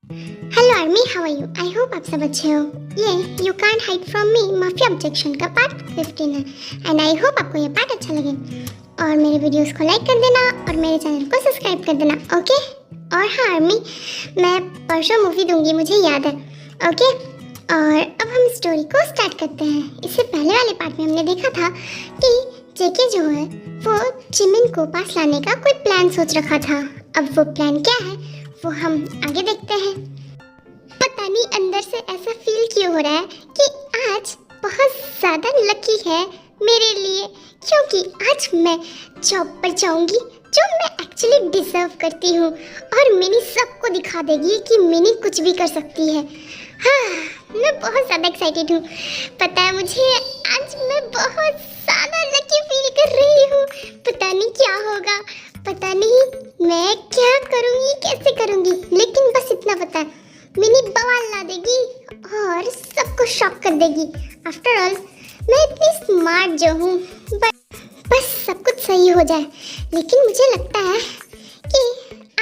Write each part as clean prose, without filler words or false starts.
Hello army, how are you? I hope आप सब अच्छे हो। ये you can't hide from me mafia objection का पार्ट 15 है एंड आई होप आपको ये पार्ट अच्छा लगे और मेरे वीडियोस को लाइक कर देना और मेरे चैनल को सब्सक्राइब कर देना, ओके? और हाँ आर्मी, मैं परसों मूवी दूंगी, मुझे याद है, ओके? और अब हम स्टोरी को स्टार्ट करते हैं। इससे पहले वाले पार्ट में हमने देखा था कि जेके जो है वो जिमिन को पास लाने का कोई प्लान सोच रखा था। अब वो प्लान क्या है वो हम आगे देखते हैं। पता नहीं अंदर से ऐसा फील क्यों हो रहा है कि आज बहुत ज़्यादा लकी है मेरे लिए, क्योंकि आज मैं जॉब पर जाऊंगी जो मैं एक्चुअली डिजर्व करती हूँ और मिनी सबको दिखा देगी कि मिनी कुछ भी कर सकती है। हाँ, मैं बहुत ज़्यादा एक्साइटेड हूँ। पता है मुझे, आज मैं बहुत ज़्यादा लकी फील कर रही हूँ। पता नहीं क्या होगा, पता नहीं मैं क्या करूँगी, कैसे करूँगी, लेकिन बस इतना पता है मिनी बवाल ला देगी और सबको शॉक कर देगी। आफ्टर ऑल मैं इतनी स्मार्ट जो हूँ, बस सब कुछ सही हो जाए। लेकिन मुझे लगता है कि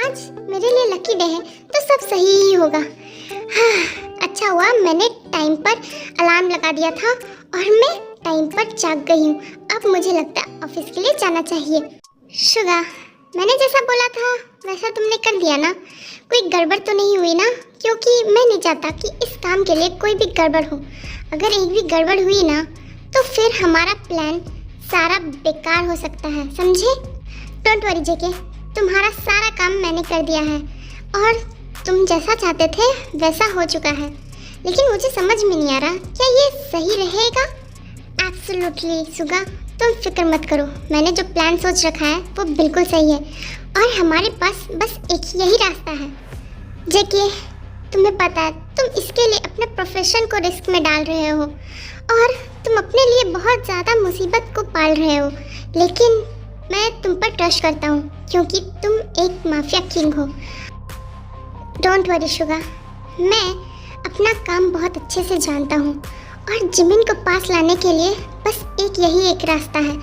आज मेरे लिए लकी डे है तो सब सही ही होगा। हाँ, अच्छा हुआ मैंने टाइम पर अलार्म लगा दिया था और मैं टाइम पर जाग गई हूँ। अब मुझे लगता है ऑफिस के लिए जाना चाहिए। शुगा, मैंने जैसा बोला था वैसा तुमने कर दिया ना? कोई गड़बड़ तो नहीं हुई ना? क्योंकि मैं नहीं चाहता कि इस काम के लिए कोई भी गड़बड़ हो। अगर एक भी गड़बड़ हुई ना तो फिर हमारा प्लान सारा बेकार हो सकता है, समझे? डोंट वरी जेके, तुम्हारा सारा काम मैंने कर दिया है और तुम जैसा चाहते थे वैसा हो चुका है। लेकिन मुझे समझ में नहीं आ रहा क्या ये सही रहेगा? एब्सोल्युटली सुगा, तुम फिक्र मत करो, मैंने जो प्लान सोच रखा है वो बिल्कुल सही है और हमारे पास बस एक यही रास्ता है। जेके, तुम्हें पता है तुम इसके लिए अपने प्रोफेशन को रिस्क में डाल रहे हो और तुम अपने लिए बहुत ज़्यादा मुसीबत को पाल रहे हो, लेकिन मैं तुम पर ट्रस्ट करता हूँ क्योंकि तुम एक माफिया किंग हो। डोंट वरी शुगा, मैं अपना काम बहुत अच्छे से जानता हूँ और जिमिन को पास लाने के लिए बस एक रास्ता है,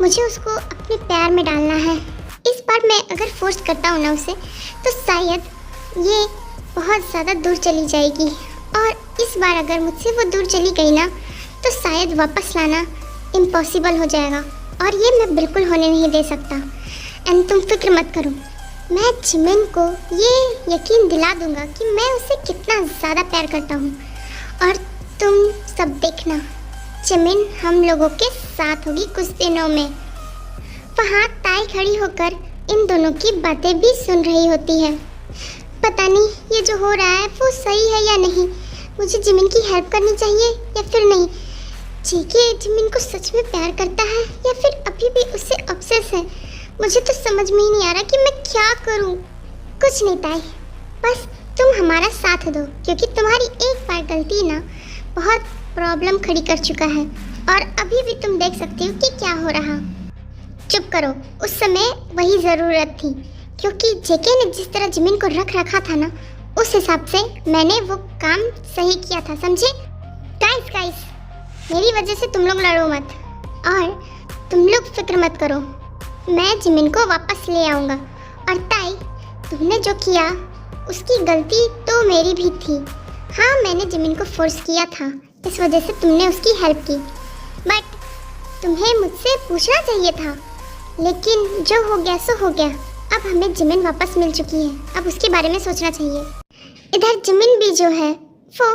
मुझे उसको अपने प्यार में डालना है। इस बार मैं अगर फोर्स करता हूँ ना उसे तो शायद ये बहुत ज़्यादा दूर चली जाएगी और इस बार अगर मुझसे वो दूर चली गई ना तो शायद वापस लाना इम्पॉसिबल हो जाएगा और ये मैं बिल्कुल होने नहीं दे सकता। एंड तुम फिक्र मत करो, मैं जिमिन को ये यकीन दिला दूंगा कि मैं उसे कितना ज़्यादा प्यार करता हूँ और तुम सब देखना, जिमिन हम लोगों के साथ होगी कुछ दिनों में। वहाँ ताई खड़ी होकर इन दोनों की बातें भी सुन रही होती है। पता नहीं ये जो हो रहा है वो सही है या नहीं, मुझे जिमिन की हेल्प करनी चाहिए या फिर नहीं। जेके जिमिन को सच में प्यार करता है या फिर अभी भी उससे ऑब्सेस है, मुझे तो समझ में ही नहीं आ रहा कि मैं क्या करूं। कुछ नहीं ताई, बस तुम हमारा साथ दो क्योंकि तुम्हारी एक बार गलती ना बहुत प्रॉब्लम खड़ी कर चुका है और अभी भी तुम देख सकती हो कि क्या हो रहा। चुप करो, उस समय वही ज़रूरत थी क्योंकि जेके ने जिस तरह जिमिन को रख रखा था ना उस हिसाब से मैंने वो काम सही किया था, समझे? गाइस, मेरी वजह से तुम लोग लड़ो मत और तुम लोग फिक्र मत करो, मैं जिमिन को वापस ले आऊँगा। और ताई, तुमने जो किया उसकी गलती तो मेरी भी थी। हाँ, मैंने जिमिन को फोर्स किया था, इस वजह से तुमने उसकी हेल्प की, बट तुम्हें मुझसे पूछना चाहिए था। लेकिन जो हो गया सो हो गया, अब हमें जिमिन वापस मिल चुकी है, अब उसके बारे में सोचना चाहिए। इधर जिमिन भी जो है वो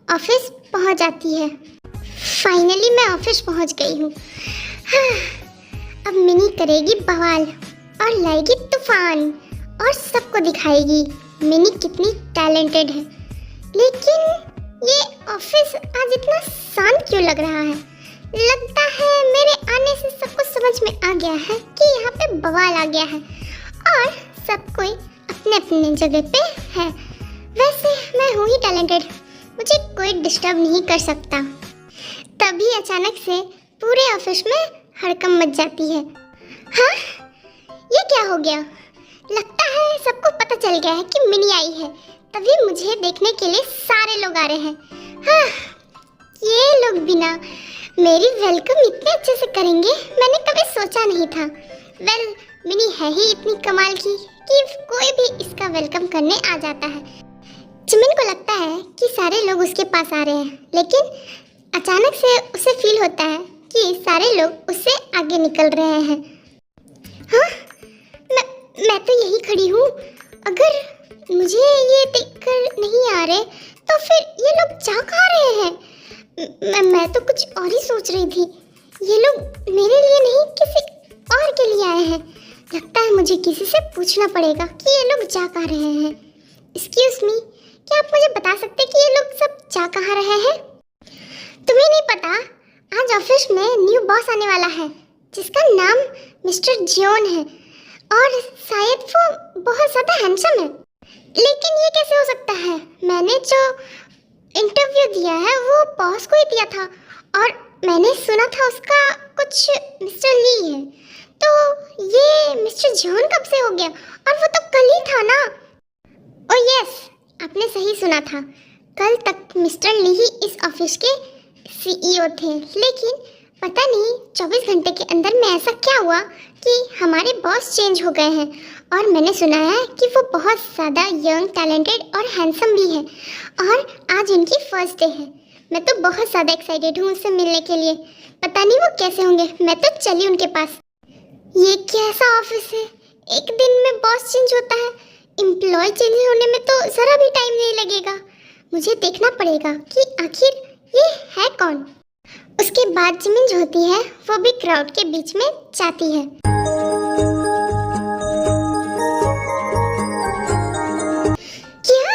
ऑफिस पहुंच जाती है। फाइनली मैं ऑफिस पहुंच गई हूँ। हाँ, अब मिनी करेगी बवाल और लाएगी तूफान और सबको दिखाएगी मिनी कितनी टैलेंटेड है। लेकिन ये ऑफिस आज इतना शांत क्यों लग रहा है? लगता है मेरे आने से सबको समझ में आ गया है कि यहाँ पे बवाल आ गया है और सब कोई अपने अपने जगह पे है। वैसे मैं हूँ ही टैलेंटेड, मुझे कोई डिस्टर्ब नहीं कर सकता। तभी अचानक से पूरे ऑफिस में हड़कंप मच जाती है। हाँ, ये क्या हो गया? लगता है सबको पता चल गया है कि मिनी आई है, तभी मुझे देखने के लिए सारे लोग आ रहे हैं। हाँ, ये लोग भी ना मेरी वेलकम इतने अच्छे से करेंगे मैंने कभी सोचा नहीं था। मिनी है ही इतनी कमाल की कि कोई भी इसका वेलकम करने आ जाता है। जिमिन को लगता है कि सारे लोग उसके पास आ रहे हैं, लेकिन अचानक से उसे फील होता है कि सारे लोग उससे आगे निकल रहे हैं। हाँ, मैं तो यही खड़ी हूँ। अगर मुझे ये देखकर नहीं आ रहे तो फिर ये लोग जा कहाँ रहे हैं? मैं तो कुछ और ही सोच रही थी। ये लोग मेरे लिए नहीं किसी और के लिए आए हैं। लगता है मुझे किसी से पूछना पड़ेगा कि ये लोग जा कहाँ रहे हैं। एक्सक्यूज मी, क्या आप मुझे बता सकते हैं कि ये लोग सब जा कहाँ रहे हैं? तुम्हें नहीं पता, आज ऑफिस में न्यू बॉस आने वाला है जिसका नाम मिस्टर जियोन है और शायद वो बहुत ज़्यादा हैंडसम है। लेकिन ये कैसे हो सकता है? मैंने जो इंटरव्यू दिया है वो बॉस को ही दिया था और मैंने सुना था उसका कुछ मिस्टर ली है। तो ये मिस्टर जियोन कब से हो गया? और वो तो कल ही था ना। ओह यस, आपने सही सुना था। कल तक मिस्टर ली ही इस ऑफिस के सीईओ थे, लेकिन पता नहीं 24 घंटे के अंदर में ऐसा क्या हुआ कि हमारे बॉस चेंज हो गए हैं। और मैंने सुना है कि वो बहुत ज़्यादा यंग, टैलेंटेड और हैंडसम भी है और आज उनकी फर्स्ट डे है। मैं तो बहुत ज़्यादा एक्साइटेड हूँ उससे मिलने के लिए। पता नहीं वो कैसे होंगे, मैं तो चली उनके पास। ये कैसा ऑफिस है? एक दिन में बॉस चेंज होता है। एम्प्लॉय चेंज होने में तो ज़रा भी टाइम नहीं लगेगा। मुझे देखना पड़ेगा कि आखिर ये है कौन। उसके बाद जिमिन जो होती है वो भी क्राउड के बीच में जाती है। क्या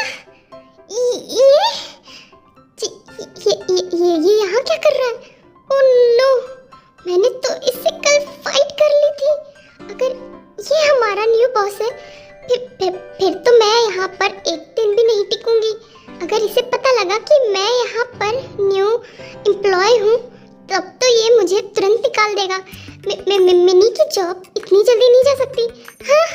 ये यहाँ क्या कर रहा है? ओह नो, मैंने तो इससे कल फाइट कर ली थी। अगर ये हमारा न्यू बॉस है फिर तो मैं यहाँ पर एक दिन भी नहीं टिकूंगी। अगर इसे पता लगा कि मैं यहाँ पर न्यू एम्प्लॉय हूँ तब तो ये मुझे तुरंत निकाल देगा। मिनी की जॉब इतनी जल्दी नहीं जा सकती। हाँ,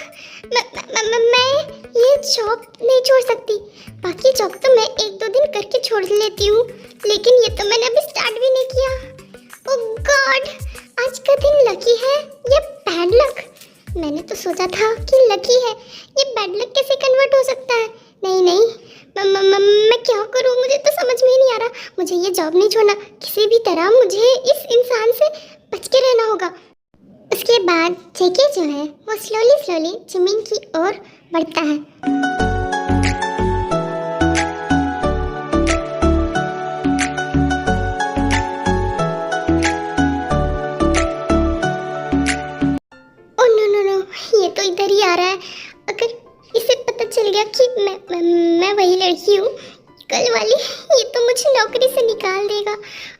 मैं ये जॉब नहीं छोड़ सकती। बाकी जॉब तो मैं 1-2 दिन करके छोड़ लेती हूँ, लेकिन ये तो मैंने अभी स्टार्ट भी नहीं किया। ओह गॉड, आज का दिन लकी है या बैड लक? मैंने तो सोचा था कि लकी है, ये बैड लक कैसे कन्वर्ट हो सकता है? नहीं, मैं क्या करूँ? मुझे तो समझ में ही नहीं आ रहा। मुझे ये जॉब नहीं छोड़ना, किसी भी तरह मुझे इस इंसान से बच के रहना होगा। उसके बाद जेके जो है वो स्लोली जिमिन की ओर बढ़ता है। ओह नो, ये तो इधर ही आ रहा है। अगर इसे पता चल गया कि मैं वही लड़की हूँ कल वाली, ये तो मुझे नौकरी से निकाल देगा।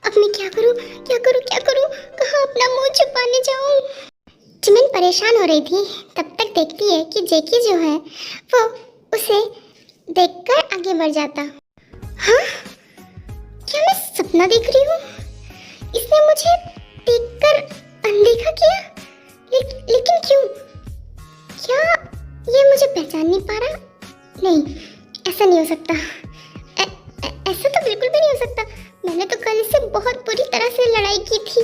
अब मैं क्या करूँ? कहाँ अपना मुंह छुपाने जाऊँ? जिमिन परेशान हो रही थी, तब तक देखती है कि जेकी जो है वो उसे देखकर आगे बढ़ जाता। हाँ, क्या मैं सपना देख रही हूँ? इसने मुझे देखकर अनदेखा किया, लेकिन क्यों? क्या ये मुझे पहचान नहीं पा रहा? नहीं, ऐसा नहीं हो सकता। ऐसा तो बिल्कुल भी नहीं हो सकता। मैंने तो कल इससे बहुत बुरी तरह से लड़ाई की थी।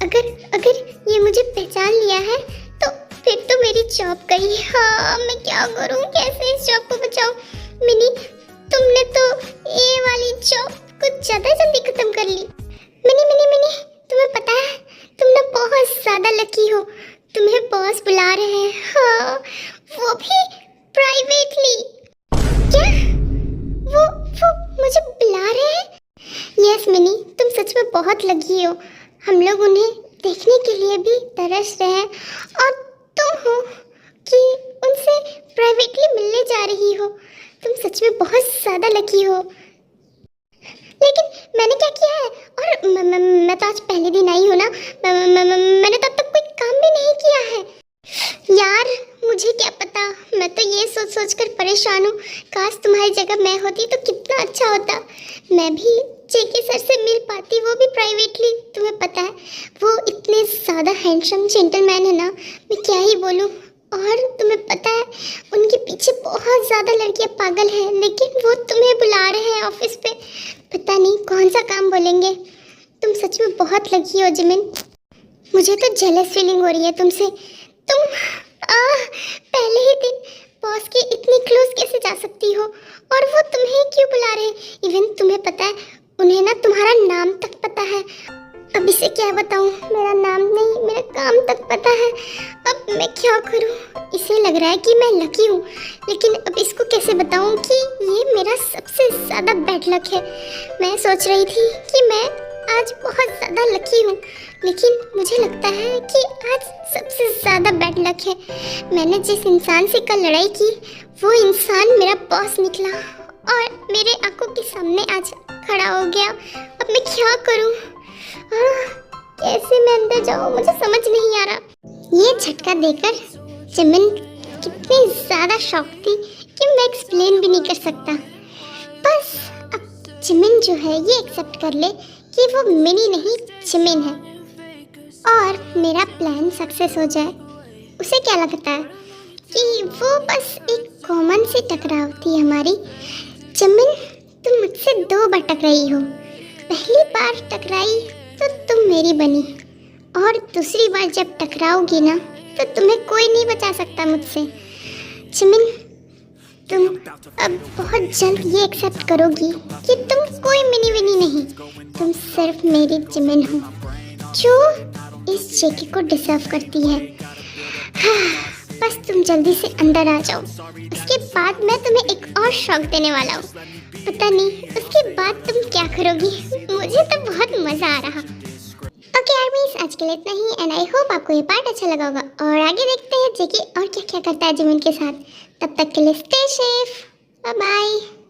अगर ये मुझे पहचान लिया है तो फिर तो मेरी जॉब गई। हाँ, मैं क्या करूँ? कैसे इस जॉब को बचाऊँ? मिनी, तुमने तो ये वाली जॉब कुछ ज़्यादा जल्दी खत्म कर ली। मिनी, तुम्हें पता है तुम ना बहुत ज़्यादा लकी हो। तुम्हें बॉस बुला रहे हैं। हाँ, वो भी प्राइवेटली। क्या? वो मुझे बुला रहे हैं? यस मिनी, तुम सच में बहुत लकी हो। हम लोग उन्हें देखने के लिए भी तरस रहे हैं और तुम हो कि उनसे प्राइवेटली मिलने जा रही हो। तुम सच में बहुत ज़्यादा लकी हो। लेकिन मैंने क्या किया है? और मैं तो आज पहले दिन आई हूँ ना। मैंने तब तक कोई काम भी नहीं किया है। यार, मुझे क्या पता, मैं तो ये सोच कर परेशान हूँ। काश तुम्हारी जगह मैं होती तो कितना अच्छा होता। मैं भी जेके सर से मिल पाती, वो भी प्राइवेटली। तुम्हें पता है वो इतने ज़्यादा हैंडसम जेंटलमैन है ना, मैं क्या ही बोलूँ। और तुम्हें पता है उनके पीछे बहुत ज़्यादा लड़कियाँ पागल हैं, लेकिन वो तुम्हें बुला रहे हैं ऑफिस पे। पता नहीं कौन सा काम बोलेंगे। तुम सच में बहुत लकी हो जिमिन। मुझे तो जेलस फीलिंग हो रही है तुमसे। तुम बॉस के इतनी क्लोज कैसे जा सकती हो? और वो तुम्हें क्यों बुला रहे हैं? इवन तुम्हें पता है उन्हें ना तुम्हारा नाम तक पता है। अब इसे क्या बताऊं, मेरा नाम नहीं मेरा काम तक पता है। अब मैं क्या करूं? इसे लग रहा है कि मैं लकी हूं, लेकिन अब इसको कैसे बताऊं कि ये मेरा सबसे ज़्यादा बैड लक है। मैं सोच रही थी कि मैं आज बहुत ज़्यादा लकी हूं, लेकिन मुझे लगता है कि आज सबसे ज़्यादा बैड लक है। मैंने जिस इंसान से कल लड़ाई की वो इंसान मेरा बॉस निकला और मेरे आंखों के सामने आज खड़ा हो गया। अब मैं क्या करूं? कैसे मैं अंदर जाऊं, मुझे समझ नहीं आ रहा। ये झटका देकर जिमिन कितनी ज़्यादा शॉक थी कि मैं एक्सप्लेन भी नहीं कर सकता। बस अब जिमिन जो है ये एक्सेप्ट कर ले कि वो मिनी नहीं जिमिन है और मेरा प्लान सक्सेस हो जाए। उसे क्या लगता है कि वो बस एक कॉमन सी टकराव थी हमारी। जिमिन तुम मुझसे 2 बार टकराई हो। पहली बार टकराई तो तुम मेरी बनी और दूसरी बार जब टकराओगी ना तो तुम्हें कोई नहीं बचा सकता मुझसे। जिमिन तुम अब बहुत जल्द ये एक्सेप्ट करोगी कि तुम कोई मिनी विनी नहीं, तुम सिर्फ मेरी जिमिन हो जो इस जेके को डिजर्व करती है। बस तुम जल्दी से अंदर आ जाओ, उसके बाद मैं तुम्हें एक और शौक देने वाला हूँ। पता नहीं उसके बाद तुम क्या करोगी, मुझे तो बहुत मज़ा आ रहा। ओके आर्मीज, आज के लिए इतना ही एंड आई होप आपको ये पार्ट अच्छा लगा होगा और आगे देखते हैं जेके और क्या क्या करता है जिमिन के साथ। तब तक के लिए स्टे सेफ, बाय बाय।